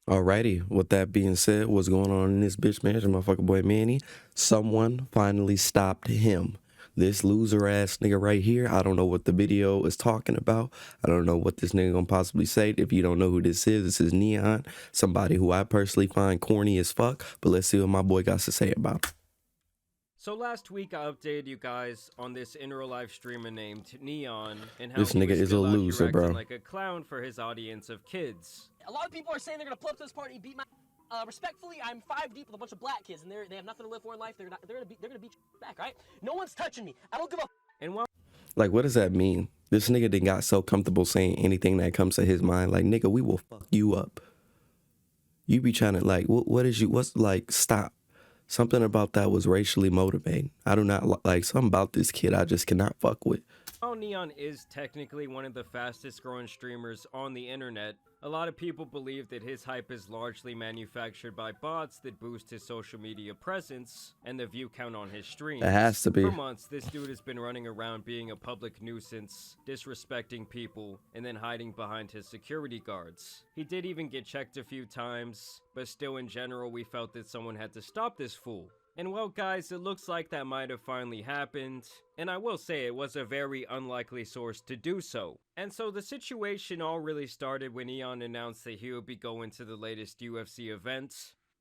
Alrighty, with that being said, what's going on in this bitch, man? It's your motherfucking boy Manny. Someone finally stopped him. This loser ass nigga right here. I don't know what the video is talking about. I don't know what this nigga gonna possibly say. If you don't know who this is Neon, somebody who I personally find corny as fuck. But let's see what my boy got to say about it. So last week I updated you guys on this in real life streamer named Neon and how This he nigga was is a still out here loser, acting bro. like a clown for his audience of kids. A lot of people are saying they're gonna pull up to this party and beat my. Respectfully, I'm 5 deep with a bunch of black kids, and they have nothing to live for in life. They're gonna beat you back, right? No one's touching me. I don't give a. And while Like, what does that mean? This nigga done got so comfortable saying anything that comes to his mind. Like, nigga, we will fuck you up. You be trying to, like, what's, like, stop. Something about that was racially motivated. I do not, like, something about this kid I just cannot fuck with. Neon is technically one of the fastest growing streamers on the internet, a lot of people believe that his hype is largely manufactured by bots that boost his social media presence and the view count on his streams. It has to be. For months, this dude has been running around being a public nuisance, disrespecting people, and then hiding behind his security guards. He did even get checked a few times, but still in general we felt that someone had to stop this fool. And well guys, it looks like that might have finally happened, and I will say it was a very unlikely source to do so. And so the situation all really started when Eon announced that he would be going to the latest UFC event.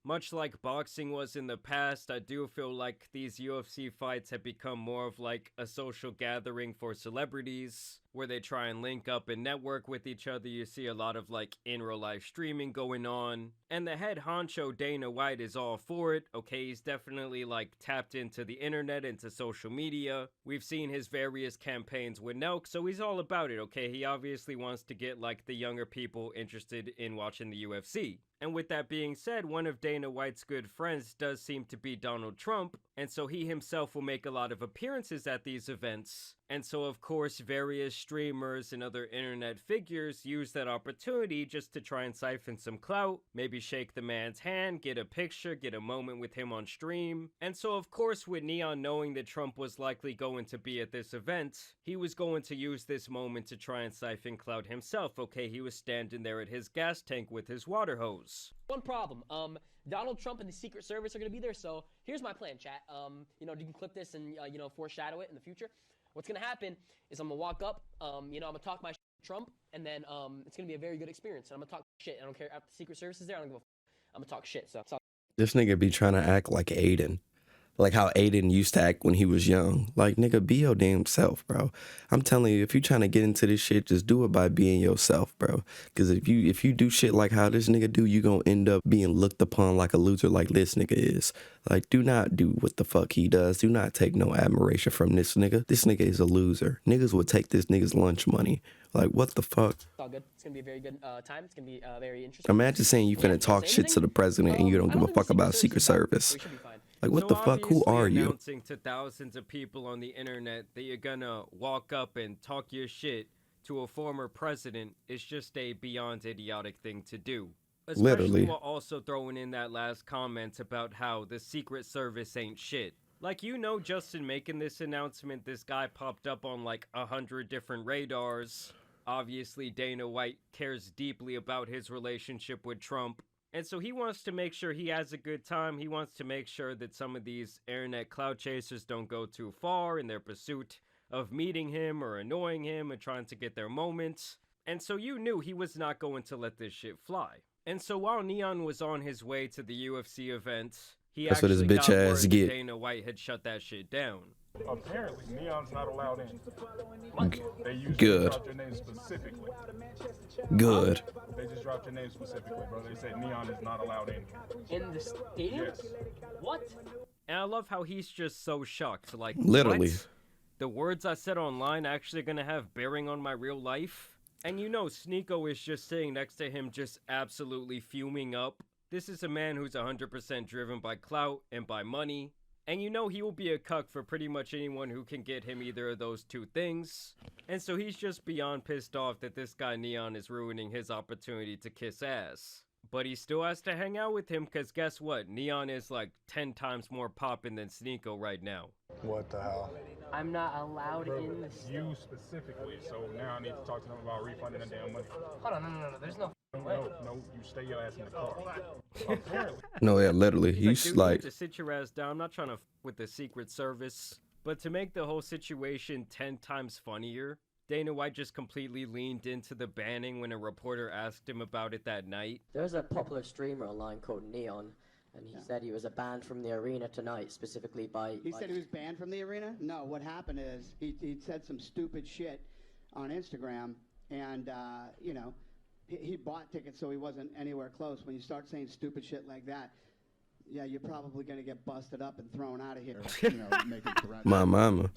Much like boxing was in the past, I do feel like these UFC fights have become more of like a social gathering for celebrities, where they try and link up and network with each other. You see a lot of like in real life streaming going on, and the head honcho Dana White is all for it. Okay, he's definitely like tapped into the internet, into social media. We've seen his various campaigns with Nelk, so he's all about it. Okay, he obviously wants to get like the younger people interested in watching the UFC. And with that being said, one of Dana White's good friends does seem to be Donald Trump, and so he himself will make a lot of appearances at these events. And so of course various streamers and other internet figures use that opportunity just to try and siphon some clout, maybe shake the man's hand, get a picture, get a moment with him on stream. And so of course with Neon knowing that Trump was likely going to be at this event, he was going to use this moment to try and siphon clout himself. Okay, he was standing there at his gas tank with his water hose. One problem. Donald Trump and the Secret Service are gonna be there, so here's my plan, chat. You can clip this and foreshadow it in the future. What's gonna happen is I'm gonna walk up, I'm gonna talk my shit to Trump, and then it's gonna be a very good experience. And I'm gonna talk shit. I don't care if the Secret Service is there. I don't give a. I'm gonna talk shit. So This nigga be trying to act like Aiden. Like how Aiden used to act when he was young. Like, nigga, be your damn self, bro. I'm telling you, if you trying to get into this shit, just do it by being yourself, bro. Because if you do shit like how this nigga do, you gonna end up being looked upon like a loser like this nigga is. Like, do not do what the fuck he does. Do not take no admiration from this nigga. This nigga is a loser. Niggas would take this nigga's lunch money. Like, what the fuck? it's all good. It's gonna be a very good time. It's gonna be very interesting. Imagine saying you finna talk shit to the president and you don't give a fuck about Secret Service. We should be fine. Like, what the fuck? Who are you? Announcing to thousands of people on the internet that you're gonna walk up and talk your shit to a former president is just a beyond idiotic thing to do. Especially Literally. while also throwing in that last comment about how the Secret Service ain't shit. Like, just in making this announcement, this guy popped up on like 100 different radars. Obviously, Dana White cares deeply about his relationship with Trump. And so he wants to make sure he has a good time. He wants to make sure that some of these internet clout chasers don't go too far in their pursuit of meeting him or annoying him and trying to get their moments. And so you knew he was not going to let this shit fly. And so while Neon was on his way to the UFC event, he That's what his actually bitch got ass word get. that Dana White had shut that shit down. Apparently, Neon's not allowed in. They usually Good. drop your name specifically. Good. They just dropped your name specifically, bro. They said Neon is not allowed in. In the stadium? Yes. What? And I love how he's just so shocked. Like, Literally. what? The words I said online actually gonna have bearing on my real life? And Sneeko is just sitting next to him just absolutely fuming up. This is a man who's 100% driven by clout and by money. And he will be a cuck for pretty much anyone who can get him either of those two things. And so he's just beyond pissed off that this guy Neon is ruining his opportunity to kiss ass. But he still has to hang out with him because guess what? Neon is like 10 times more poppin' than Sneeko right now. What the hell? I'm not allowed in the You specifically, so now I need to talk to them about refunding the damn money. Hold on, no. There's no No, you stay your ass in the car. Apparently. No, yeah, literally. He's He's like, dude, you like, need to sit your ass down. I'm not trying to with the Secret Service. But to make the whole situation 10 times funnier, Dana White just completely leaned into the banning when a reporter asked him about it that night. There's a popular streamer online called Neon, and he said he was banned from the arena tonight, specifically by... He said he was banned from the arena? No, what happened is he said some stupid shit on Instagram, and, you know, he bought tickets so he wasn't anywhere close. When you start saying stupid shit like that, yeah, you're probably going to get busted up and thrown out of here. You know, make it correct. my mama.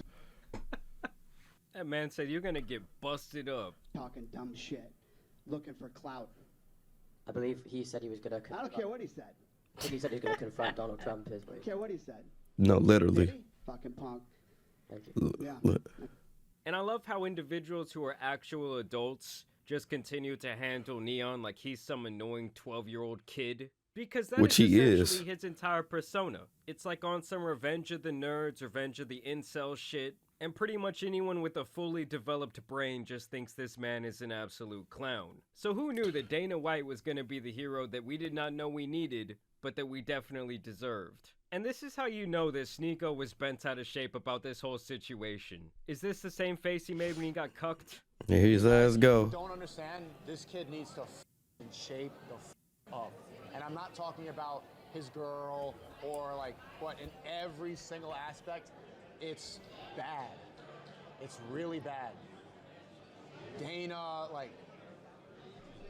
That man said you're gonna get busted up. Talking dumb shit, looking for clout. I believe he said he was going to... I don't care what he said. I think he said he was going to confront Donald Trump. I don't care what he said. No, Did literally. he? Fucking punk. Thank you. Yeah. And I love how individuals who are actual adults just continue to handle Neon like he's some annoying 12-year-old kid. Because that Which is he essentially is. his entire persona. It's like on some Revenge of the Nerds, Revenge of the Incel shit. And pretty much anyone with a fully developed brain just thinks this man is an absolute clown. So who knew that Dana White was going to be the hero that we did not know we needed, but that we definitely deserved? And this is how you know that Sneeko was bent out of shape about this whole situation. Is this the same face he made when he got cucked? Here his ass go. Don't understand, this kid needs to shape the up. And I'm not talking about his girl or like, but in every single aspect, it's bad. It's really bad. Dana, like,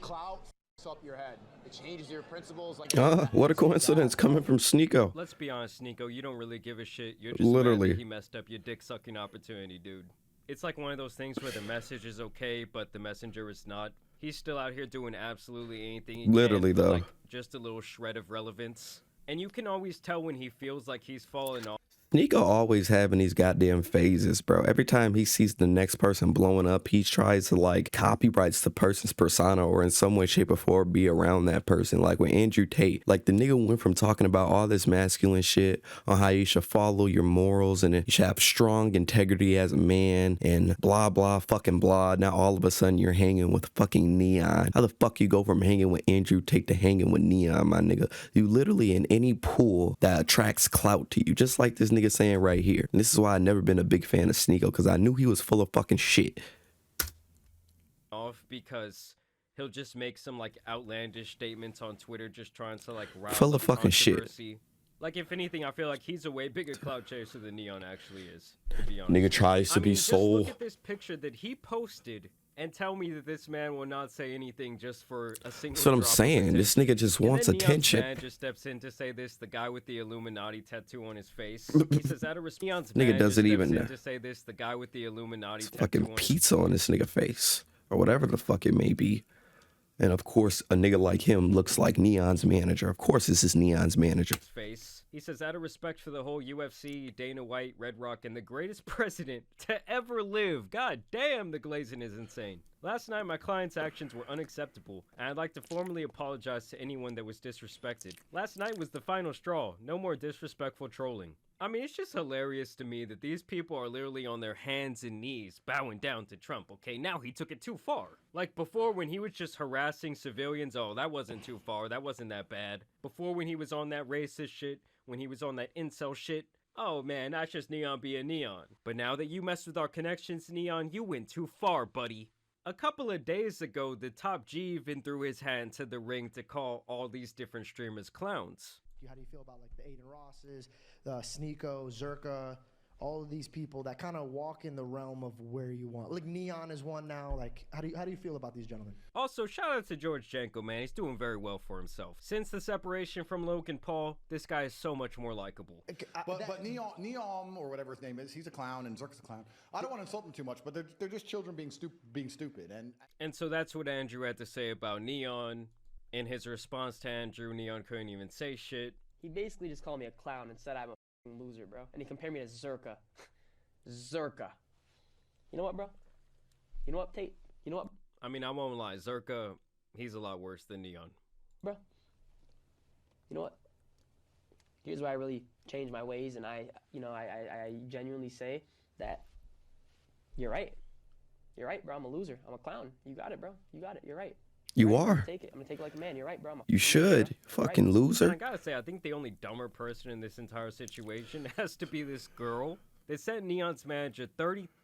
clout up your head. It changes your principles. Like, What a coincidence coming from Sneeko. Let's be honest, Sneeko, you don't really give a shit. You're just Literally. mad that he messed up your dick-sucking opportunity, dude. It's like one of those things where the message is okay, but the messenger is not. He's still out here doing absolutely anything he Literally, can for, though. like, just a little shred of relevance. And you can always tell when he feels like he's falling off. Nico always having these goddamn phases, bro. Every time he sees the next person blowing up, he tries to like copyrights the person's persona or in some way, shape, or form be around that person. Like with Andrew Tate, like the nigga went from talking about all this masculine shit on how you should follow your morals and you should have strong integrity as a man and blah, blah, fucking blah. Now all of a sudden you're hanging with fucking Neon. How the fuck you go from hanging with Andrew Tate to hanging with Neon, my nigga? You literally in any pool that attracts clout to you, just like this nigga saying right here. And this is why I've never been a big fan of Sneeko, because I knew he was full of fucking shit. Because he'll just make some like outlandish statements on Twitter just trying to like rile Full up of fucking shit. controversy. Like if anything, I feel like he's a way bigger clout chaser than Neon actually is, to be honest. Nigga tries to be just soul. look at this picture that he posted and tell me that this man will not say anything just for a single That's what I'm drop of saying. attention. This nigga just And wants then Neon's attention. man just steps in to say this, the guy with the Illuminati tattoo on his face. He says, out of respect, Neon's Nigga man doesn't just even steps know. in to say this, the guy with the Illuminati tattoo Fucking on his pizza on this nigga face. Or whatever the fuck it may be. And of course, a nigga like him looks like Neon's manager. Of course, this is Neon's manager. face. He says, out of respect for the whole UFC, Dana White, Red Rock, and the greatest president to ever live. God damn, the glazing is insane. Last night, my client's actions were unacceptable, and I'd like to formally apologize to anyone that was disrespected. Last night was the final straw. No more disrespectful trolling. I mean, it's just hilarious to me that these people are literally on their hands and knees bowing down to Trump, okay? Now he took it too far. Like before when he was just harassing civilians, oh, that wasn't too far, that wasn't that bad. Before when he was on that racist shit, when he was on that incel shit, oh man, that's just Neon being Neon. But now that you messed with our connections, Neon, you went too far, buddy. A couple of days ago, the top G even threw his hand to the ring to call all these different streamers clowns. How do you feel about like the Aiden Rosses, Sneeko, Zerka, all of these people that kind of walk in the realm of where you want? Like Neon is one now. Like how do you feel about these gentlemen? Also, shout out to George Janko, man. He's doing very well for himself. Since the separation from Logan Paul, this guy is so much more likable. But Neon or whatever his name is, he's a clown and Zerk's a clown. I don't want to insult them too much, but they're just children being stupid. And so that's what Andrew had to say about Neon. In his response to Andrew, Neon couldn't even say shit. He basically just called me a clown and said I'm a f***ing loser, bro. And he compared me to Zerka. Zerka. You know what, bro? You know what, Tate? You know what? I mean, I won't lie. Zerka, he's a lot worse than Neon. Bro. You know what? Here's where I really changed my ways, and I genuinely say that you're right. You're right, bro. I'm a loser. I'm a clown. You got it, bro. You got it. You're right. You Right, I'm are. gonna take it. I'm gonna take it like a man. You're right, bro. I'm a You should. Fucking And I loser. gotta say, I think the only dumber person in this entire situation has to be this girl. They sent Neon's manager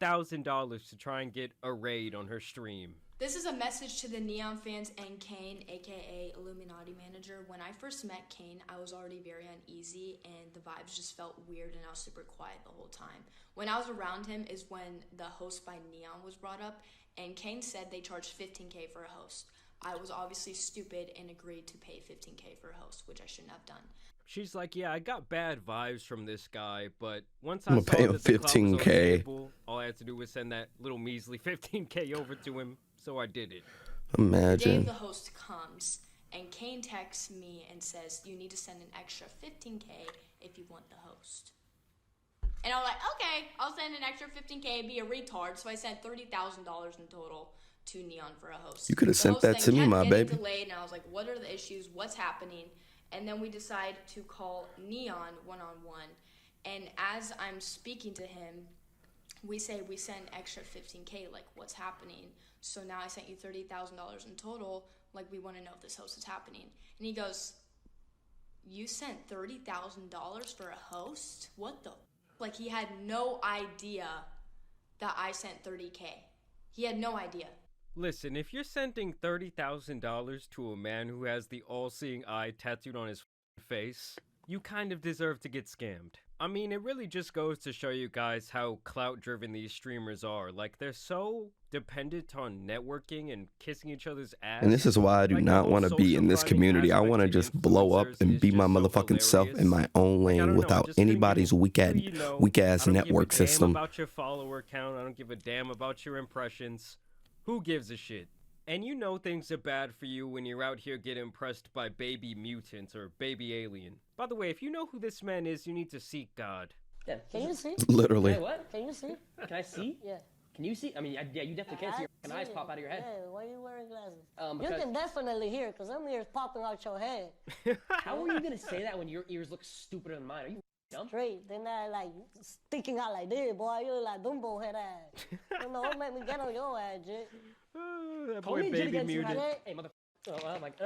$30,000 to try and get a raid on her stream. This is a message to the Neon fans and Kane, aka Illuminati manager. When I first met Kane, I was already very uneasy and the vibes just felt weird and I was super quiet the whole time. When I was around him is when the host by Neon was brought up and Kane said they charged $15K for a host. I was obviously stupid and agreed to pay $15K for a host, which I shouldn't have done. She's like, yeah, I got bad vibes from this guy, but once I'm I gonna saw pay him that the clout was on the $15K. table, all I had to do was send that little measly $15K over to him, so I did it. The day Imagine. the host comes and Kane texts me and says, you need to send an extra $15K if you want the host. And I was like, okay, I'll send an extra $15K, be a retard. So I sent $30,000 in total to Neon for a host. You could have The sent host that then to me, kept my getting baby. Delayed, and I was like, what are the issues? What's happening? And then we decide to call Neon one-on-one. And as I'm speaking to him, we say we send extra $15K, like what's happening? So now I sent you $30,000 in total, like we want to know if this host is happening. And he goes, you sent $30,000 for a host? What the? Like he had no idea that I sent 30K. He had no idea. Listen, if you're sending $30,000 to a man who has the all-seeing eye tattooed on his face, you kind of deserve to get scammed. I mean, it really just goes to show you guys how clout-driven these streamers are. Like, they're so dependent on networking and kissing each other's ass. And this is why I do Like, the not whole want to be social in this climbing community. I aspect want to to just blow up influencers and is be my just so motherfucking self in my own Like, I lane don't know, I without just think anybody's who weak you know, ass I don't network give a damn system. about your follower count. I don't give a damn about your impressions. Who gives a shit? And you know things are bad for you when you're out here getting impressed by baby mutants or baby alien. By the way, if you know who this man is, you need to seek God. Yeah. Can you see? Literally. Hey, what? Can you see? Can I see? Yeah. Can you see? I mean, yeah, you definitely can see. Your eyes pop out of your head. Yeah, why are you wearing glasses? You Because- can definitely hear, because them ears popping out your head. How are you gonna say that when your ears look stupider than mine? Are you dumb? Straight. Then I like sticking out like this, boy. You look like Dumbo head ass. You know, what make me get on your ass, Jit? That Call boy me Jit baby again, mutant. Suhad. Hey, mother. Oh, I'm like,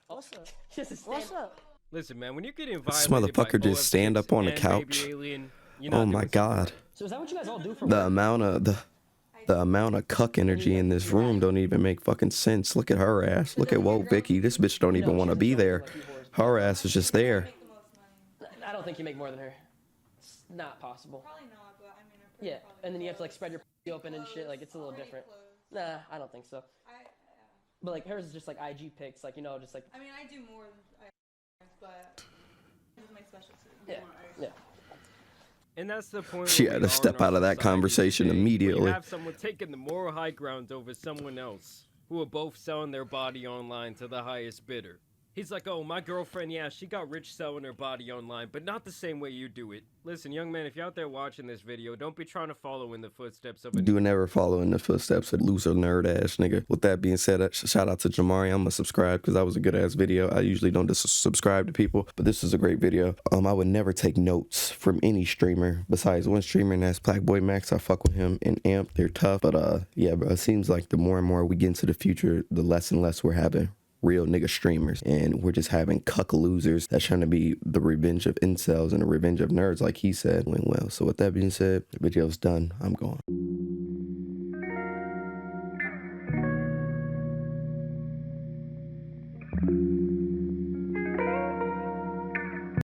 What's up? just a stand. What's up? Listen, man, when you're getting This violated by motherfucker just OF stand chicks up on the and couch. baby alien, you're Oh not my doing god. So is that what you guys all do for The work? amount of the amount of cuck energy in this room don't even make fucking sense. Look at her ass. Look at Whoa Vicky. This bitch don't even want to be there. Her ass is just there. I don't think you make more than her. It's not possible. Probably not, but I mean, Yeah, and then you have to like spread your open and shit. Like it's a little different. Nah, I don't think so. But like hers is just like IG pics, like you know, just like. I mean, I do more than but this is my specialty. Yeah, yeah. And that's the point. She where had we to are step in our out of that society conversation today, where immediately. You have someone taking the moral high ground over someone else, who are both selling their body online to the highest bidder. He's like, oh, my girlfriend, yeah, she got rich selling her body online, but not the same way you do it. Listen, young man, if you're out there watching this video, don't be trying to follow in the footsteps of a Do never follow in the footsteps of loser nerd ass nigga. With that being said, shout out to Jamari. I'm gonna subscribe because that was a good ass video. I usually don't just subscribe to people, but this is a great video. I would never take notes from any streamer besides one streamer, and that's Blackboy Max. I fuck with him and Amp. They're tough, but yeah, bro. It seems like the more and more we get into the future, the less and less we're having real nigga streamers, and we're just having cuck losers that's trying to be the revenge of incels and the revenge of nerds, like he said. Went well. So with that being said, the video's done. I'm gone.